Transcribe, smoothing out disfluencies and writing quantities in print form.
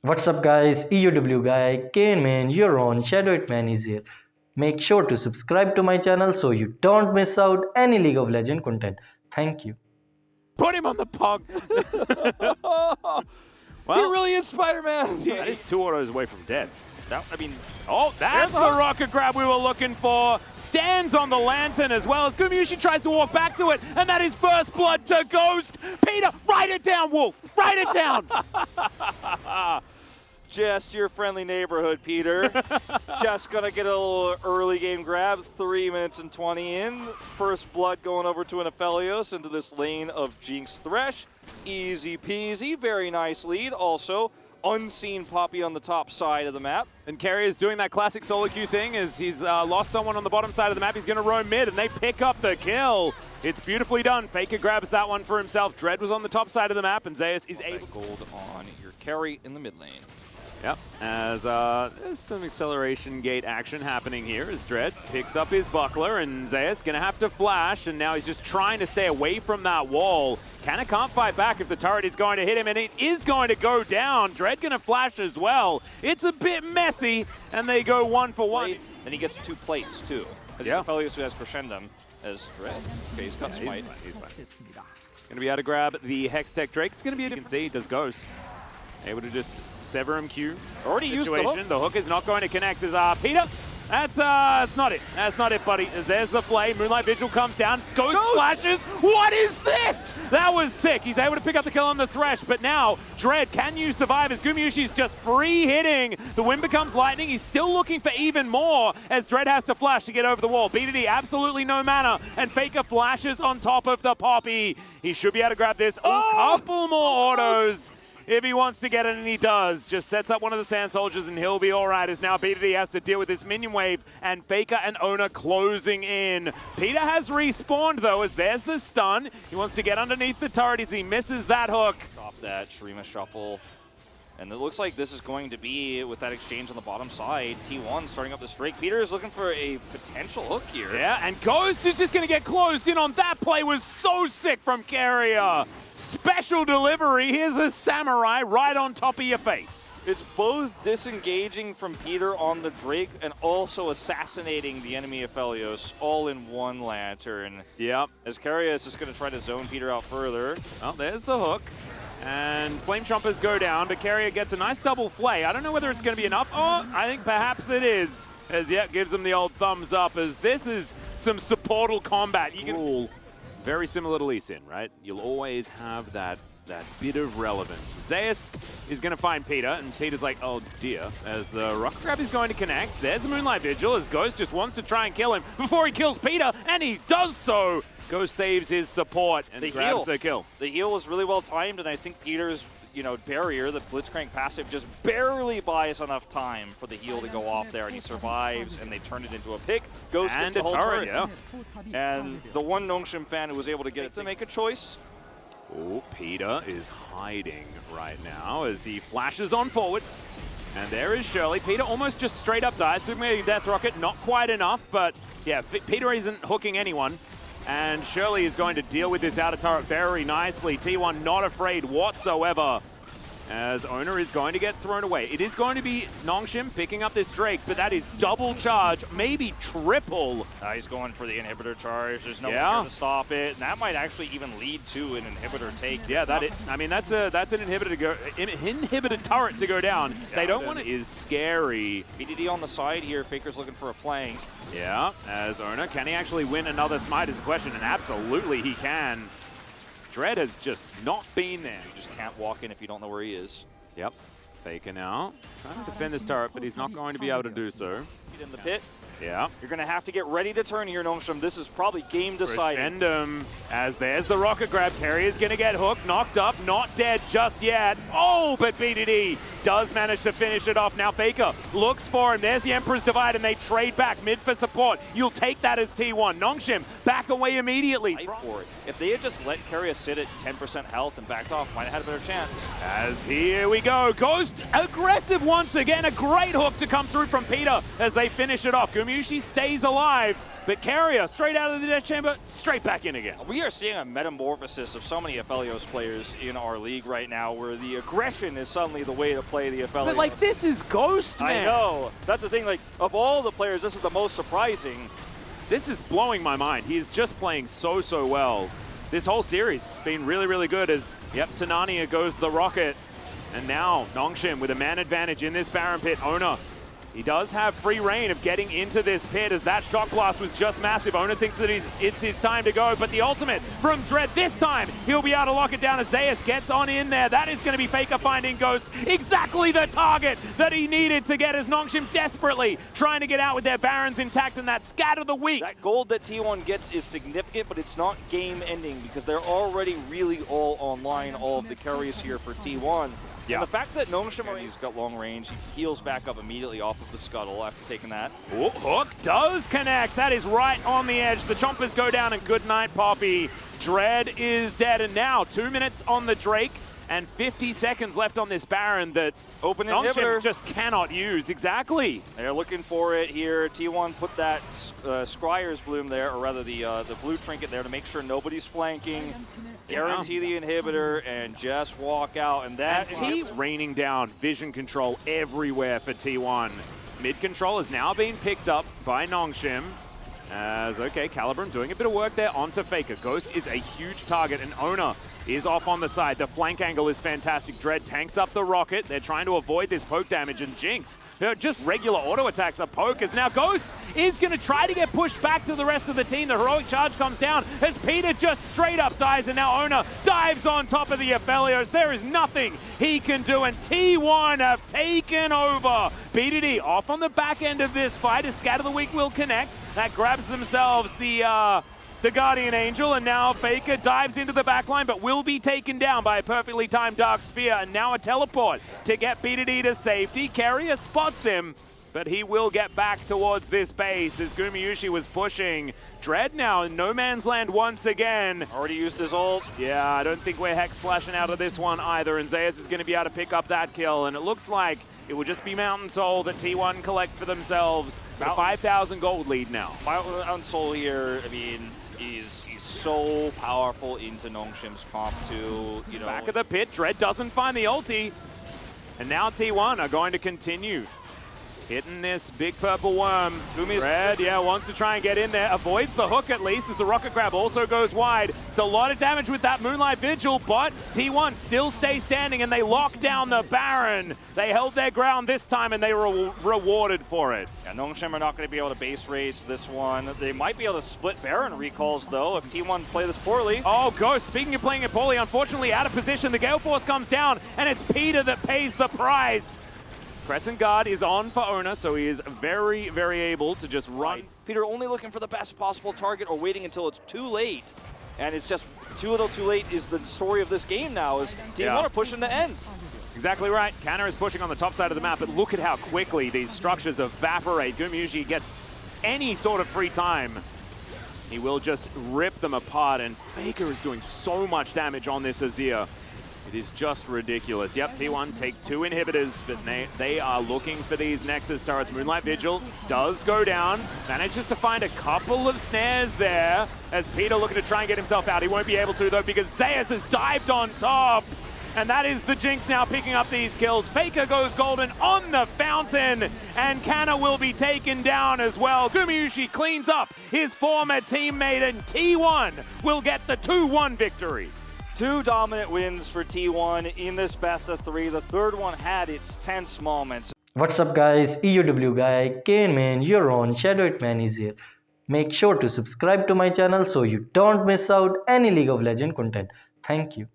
What's up guys, EUW guy, Kane man, you're on, ShadowHitman is here. Make sure to subscribe to my channel so you don't miss out any League of Legends content. Thank you. Put him on the pug. He really is Spider-Man. That is 2 autos away from death. Oh, That's the rocket grab we were looking for. Stands on the lantern as well as Gumyushi tries to walk back to it, and that is first blood to Ghost. Peter, write it down, Wolf. Write it down. Just your friendly neighborhood, Peter. Just gonna get a little early game grab. 3 minutes and 20 in. First blood going over to an Aphelios into this lane of Jinx Thresh. Easy peasy, very nice lead. Also, unseen Poppy on the top side of the map. And Kerry is doing that classic solo queue thing as he's lost someone on the bottom side of the map. He's going to roam mid, and they pick up the kill. It's beautifully done. Faker grabs that one for himself. Dread was on the top side of the map, and Zeus is able. Gold on your carry in the mid lane. Yep, as there's some acceleration gate action happening here as Dread picks up his buckler, and Zeus gonna have to flash, and now he's just trying to stay away from that wall. Kanna can't fight back if the turret is going to hit him, and it is going to go down. Dread gonna flash as well. It's a bit messy, and they go 1 for 1. Then he gets 2 plates too. As Yeah. Aphelios who has Crescendum as Dread. Okay, he's got Smite. He's fine. Gonna be able to grab the Hex Tech Drake. It's gonna be, you can see, he does Ghost. Able to just sever him Q. Already used the hook. The hook is not going to connect as Peter. That's not it. That's not it, buddy. As there's the flame. Moonlight Vigil comes down. Ghost flashes. What is this? That was sick. He's able to pick up the kill on the Thresh, but now Dread, can you survive as Gumyushi's just free hitting? The wind becomes lightning. He's still looking for even more as Dread has to flash to get over the wall. BDD absolutely no mana, and Faker flashes on top of the Poppy. He should be able to grab this. Oh, couple more autos. If he wants to get it, and he does, just sets up one of the Sand Soldiers and he'll be all right, as now BDD has to deal with this minion wave and Faker and Ona closing in. Peter has respawned though, as there's the stun. He wants to get underneath the turret as he misses that hook. Drop that Shrima shuffle. And it looks like this is going to be, with that exchange on the bottom side, T1 starting up the streak. Peter is looking for a potential hook here. Yeah, and Ghost is just going to get closed in on that play. Was so sick from Carrier. Special delivery. Here's a samurai right on top of your face. It's both disengaging from Peter on the Drake and also assassinating the enemy Aphelios all in one lantern. Yep. As Carrier is just going to try to zone Peter out further. Well, there's the hook. And Flame Chompers go down, but Carrier gets a nice double flay. I don't know whether it's going to be enough. Oh, I think perhaps it is. As yet gives them the old thumbs up, as this is some supportal combat. You can rule very similar to Lee Sin, right? You'll always have that bit of relevance. Zeus is going to find Peter, and Peter's like, oh dear, as the rocket grab is going to connect. There's the Moonlight Vigil, as Ghost just wants to try and kill him before he kills Peter, and he does so. Ghost saves his support and grabs the kill. The heal was really well timed, and I think Peter's barrier, the Blitzcrank passive, just barely buys enough time for the heal to go off there, and he survives, and they turn it into a pick. Ghost and gets the whole turret. Yeah. And the one Nongshim fan who was able to get it to make a choice. Oh, Peter is hiding right now as he flashes on forward. And there is Shirley. Peter almost just straight up dies. Superman Death Rocket, not quite enough, but yeah, Peter isn't hooking anyone. And Shirley is going to deal with this outer turret very nicely. T1 not afraid whatsoever, as Owner is going to get thrown away. It is going to be Nongshim picking up this Drake, but that is double charge, maybe triple. He's going for the inhibitor charge. There's no one Yeah. here to stop it. And that might actually even lead to an inhibitor take. Yeah, I mean, that's an inhibitor to go, inhibited turret to go down. Yeah, they don't want it. Is scary. BDD on the side here. Faker's looking for a flank. Yeah, as Owner, can he actually win another smite is the question, and absolutely he can. Dread has just not been there. You just can't walk in if you don't know where he is. Yep. Faker now. Trying to defend this turret, but he's not going to be able to do so. Get in the pit. Yeah. You're going to have to get ready to turn here, Nongshim. This is probably game deciding. Crescendum, as there's the rocket grab. Carrier's going to get hooked, knocked up, not dead just yet. Oh, but BDD does manage to finish it off. Now Faker looks for him. There's the Emperor's Divide, and they trade back mid for support. You'll take that as T1. Nongshim back away immediately. Fight for it. If they had just let Carrier sit at 10% health and backed off, might have had a better chance. As here we go. Ghost aggressive once again. A great hook to come through from Peter as they finish it off. Gumyushi stays alive, But Carrier, straight out of the death chamber, straight back in again. We are seeing a metamorphosis of so many Aphelios players in our league right now, where the aggression is suddenly the way to play the Aphelios. But like, this is Ghost, man. I know. That's the thing, like, of all the players, this is the most surprising. This is blowing my mind. He's just playing so well. This whole series has been really good as, yep, Tanania goes the rocket. And now Nongshim with a man advantage in this Baron pit. Ona, he does have free reign of getting into this pit as that shock blast was just massive. Ona thinks that it's his time to go, but the ultimate from Dread this time, he'll be able to lock it down as Zeus gets on in there. That is going to be Faker finding Ghost. Exactly the target that he needed to get as Nongshim desperately trying to get out with their Barons intact and that scat of the week. That gold that T1 gets is significant, but it's not game ending because they're already really all online, all of the carries here for T1. Yeah. And the fact that Nongshim, he's got long range, he heals back up immediately off of the scuttle after taking that. Ooh, hook does connect. That is right on the edge. The chompers go down and good night, Poppy. Dread is dead, and now 2 minutes on the Drake and 50 seconds left on this Baron that Open Nongshim inhibitor just cannot use. Exactly. They're looking for it here. T1 put that Scryer's Bloom there, or rather the blue trinket there to make sure nobody's flanking. Guarantee the inhibitor and just walk out, and that He's raining down vision control everywhere for T1. Mid control has now been picked up by Nongshim. As, okay, Calibrum doing a bit of work there onto Faker. Ghost is a huge target, and Ona is off on the side. The flank angle is fantastic. Dread tanks up the rocket. They're trying to avoid this poke damage, and Jinx, just regular auto attacks. A poke is now Ghost is going to try to get pushed back to the rest of the team. The heroic charge comes down as Peter just straight up dies, and now Ona dives on top of the Aphelios. There is nothing he can do, and T1 have taken over. BDD off on the back end of this fight as Scat of the Week will connect. That grabs themselves the Guardian Angel, and now Faker dives into the backline, but will be taken down by a perfectly timed Dark Sphere, and now a teleport to get BDD to safety. Carrier spots him, but he will get back towards this base as Gumayushi was pushing. Dread now in no man's land once again. already used his ult. Yeah, I don't think we're hex flashing out of this one either, and Zeus is going to be able to pick up that kill, and it looks like it will just be Mountain Soul that T1 collect for themselves. A 5,000 gold lead now. Mountain Soul here, I mean, he's so powerful into Nongshim's comp too. You know, Back of the pit, Dread doesn't find the ulti. And now T1 are going to continue hitting this big purple worm. Dread, yeah, wants to try and get in there. Avoids the hook at least as the rocket grab also goes wide. It's a lot of damage with that Moonlight Vigil, but T1 still stay standing and they lock down the Baron. They held their ground this time and they were rewarded for it. Yeah, Nongshim are not going to be able to base race this one. They might be able to split Baron recalls though if T1 play this poorly. Oh, Ghost, speaking of playing it poorly, unfortunately out of position. The Gale Force comes down and it's Peter that pays the price. Crescent Guard is on for Ona, so he is very able to just run. Peter only looking for the best possible target or waiting until it's too late. And it's just too little too late is the story of this game now, is T1 are pushing the end. Exactly right. Canna is pushing on the top side of the map, but look at how quickly these structures evaporate. Gumayushi gets any sort of free time. He will just rip them apart, and Faker is doing so much damage on this Azir. It is just ridiculous. Yep, T1 take 2 inhibitors, but they are looking for these Nexus turrets. Moonlight Vigil does go down. Manages to find a couple of snares there as Peter looking to try and get himself out. He won't be able to though because Zeus has dived on top. And that is the Jinx now picking up these kills. Faker goes golden on the fountain, and Canna will be taken down as well. Gumayushi cleans up his former teammate, and T1 will get the 2-1 victory. 2 dominant wins for T1 in this best of 3. The third one had its tense moments. What's up guys, EUW guy, Kane man, you're on, ShadowHitman is here. Make sure to subscribe to my channel so you don't miss out any League of Legends content. Thank you.